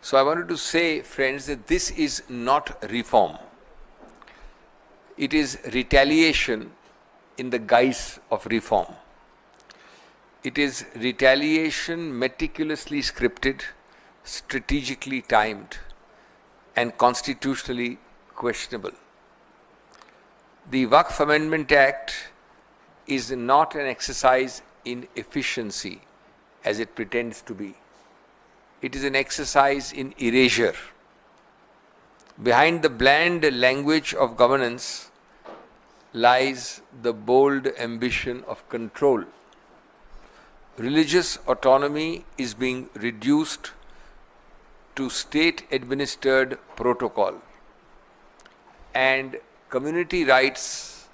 So I wanted to say, friends, that this is not reform. It is retaliation in the guise of reform. It is retaliation meticulously scripted, strategically timed, and constitutionally questionable. The Waqf Amendment Act is not an exercise in efficiency as it pretends to be. It is an exercise in erasure. Behind the bland language of governance lies the bold ambition of control. Religious autonomy is being reduced to state-administered protocol, and community rights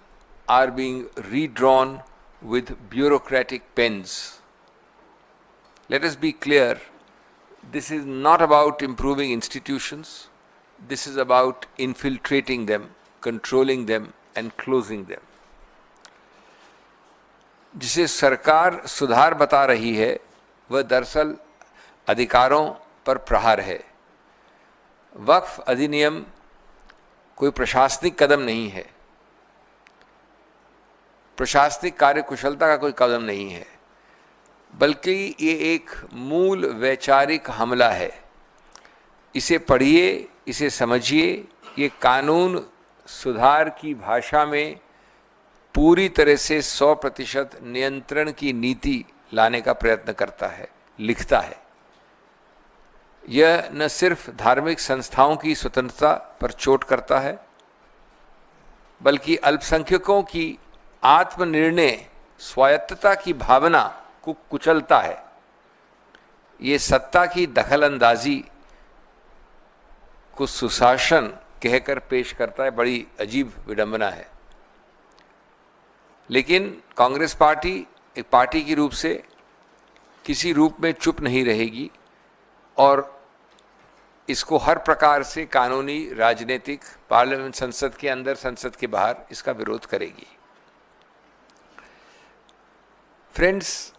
are being redrawn with bureaucratic pens. Let us be clear, this is not about improving institutions. This is about infiltrating them, controlling them, and closing them. जिसे सरकार सुधार बता रही है, वह दरअसल अधिकारों पर प्रहार है। वक्फ अधिनियम कोई प्रशासनिक कदम नहीं है, प्रशासनिक कार्यकुशलता का कोई कदम नहीं है, बल्कि ये एक मूल वैचारिक हमला है। इसे पढ़िए, इसे समझिए। ये कानून सुधार की भाषा में पूरी तरह से 100% नियंत्रण की नीति लाने का प्रयत्न करता है, लिखता है। यह न सिर्फ धार्मिक संस्थाओं की स्वतंत्रता पर चोट करता है, बल्कि अल्पसंख्यकों की आत्मनिर्णय स्वायत्तता की भावना को कुचलता है। ये सत्ता की दखलंदाजी को सुशासन कहकर पेश करता है। बड़ी अजीब विडंबना है। लेकिन कांग्रेस पार्टी एक पार्टी के रूप से किसी रूप में चुप नहीं रहेगी और इसको हर प्रकार से कानूनी, राजनीतिक, पार्लियामेंट, संसद के अंदर, संसद के बाहर इसका विरोध करेगी। Friends,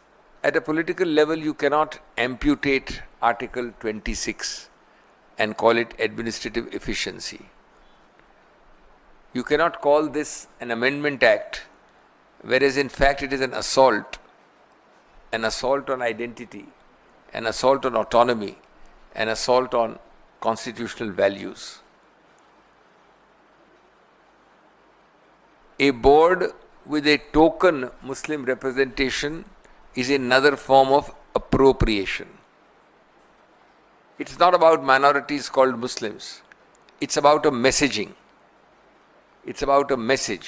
at a political level, you cannot amputate Article 26 and call it administrative efficiency. You cannot call this an amendment act, whereas in fact it is an assault on identity, an assault on autonomy, an assault on constitutional values. A board with a token Muslim representation is another form of appropriation. It's not about minorities called Muslims. It's about a messaging. It's about a message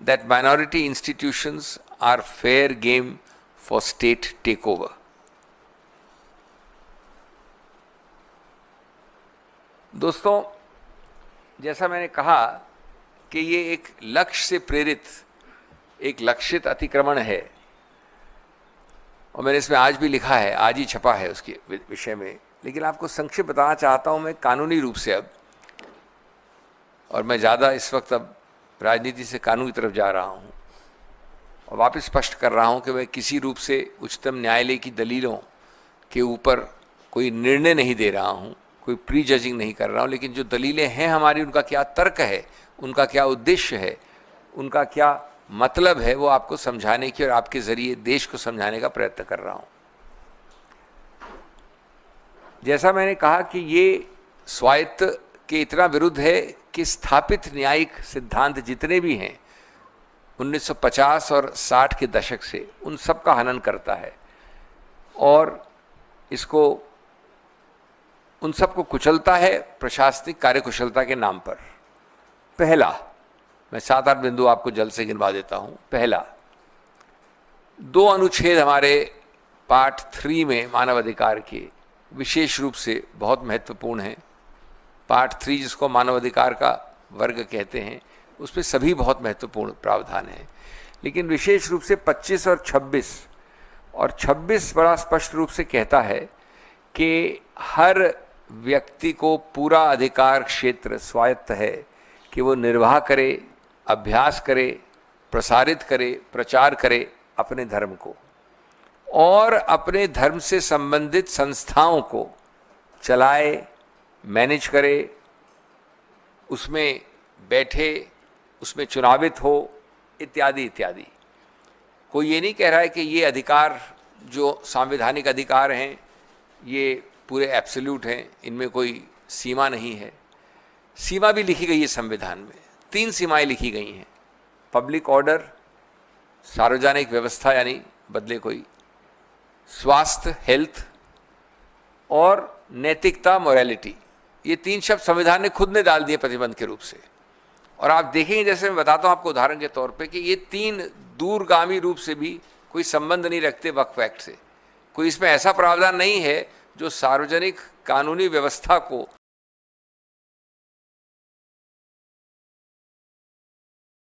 that minority institutions are fair game for state takeover. दोस्तों, जैसा मैंने कहा कि ये एक लक्ष्य से प्रेरित, एक लक्षित अतिक्रमण है, और मैंने इसमें आज भी लिखा है, आज ही छपा है उसके विषय में। लेकिन आपको संक्षिप्त बताना चाहता हूँ मैं कानूनी रूप से अब, और मैं ज़्यादा इस वक्त अब राजनीति से कानून की तरफ जा रहा हूँ और वापस स्पष्ट कर रहा हूँ कि मैं किसी रूप से उच्चतम न्यायालय की दलीलों के ऊपर कोई निर्णय नहीं दे रहा हूँ, कोई प्री जजिंग नहीं कर रहा हूँ। लेकिन जो दलीलें हैं हमारी, उनका क्या तर्क है, उनका क्या उद्देश्य है, उनका क्या मतलब है, वो आपको समझाने की और आपके जरिए देश को समझाने का प्रयत्न कर रहा हूं। जैसा मैंने कहा कि ये स्वायत्त के इतना विरुद्ध है कि स्थापित न्यायिक सिद्धांत जितने भी हैं 1950 और 60 के दशक से, उन सब का हनन करता है और इसको, उन सबको कुचलता है प्रशासनिक कार्यकुशलता के नाम पर। पहला, मैं 7-8 बिंदु आपको जल्द से गिनवा देता हूं। पहला, 2 अनुच्छेद हमारे पार्ट 3 में मानव अधिकार के विशेष रूप से बहुत महत्वपूर्ण हैं। पार्ट 3 जिसको मानव अधिकार का वर्ग कहते हैं, उसमें सभी बहुत महत्वपूर्ण प्रावधान हैं, लेकिन विशेष रूप से 25 और 26 बड़ा स्पष्ट रूप से कहता है कि हर व्यक्ति को पूरा अधिकार क्षेत्र स्वायत्त है कि वो निर्वाह करे, अभ्यास करे, प्रसारित करे, प्रचार करे अपने धर्म को, और अपने धर्म से संबंधित संस्थाओं को चलाए, मैनेज करे, उसमें बैठे, उसमें चुनावित हो, इत्यादि इत्यादि। कोई ये नहीं कह रहा है कि ये अधिकार जो सांविधानिक अधिकार हैं ये पूरे एब्सोल्यूट हैं, इनमें कोई सीमा नहीं है। सीमा भी लिखी गई है संविधान में, 3 सीमाएं लिखी गई हैं। पब्लिक ऑर्डर, सार्वजनिक व्यवस्था यानी बदले कोई, स्वास्थ्य हेल्थ, और नैतिकता मोरालिटी। ये 3 शब्द संविधान ने खुद ने डाल दिए प्रतिबंध के रूप से। और आप देखेंगे, जैसे मैं बताता हूँ आपको उदाहरण के तौर पे, कि ये 3 दूरगामी रूप से भी कोई संबंध नहीं रखते वक्फ एक्ट से। कोई इसमें ऐसा प्रावधान नहीं है जो सार्वजनिक कानूनी व्यवस्था को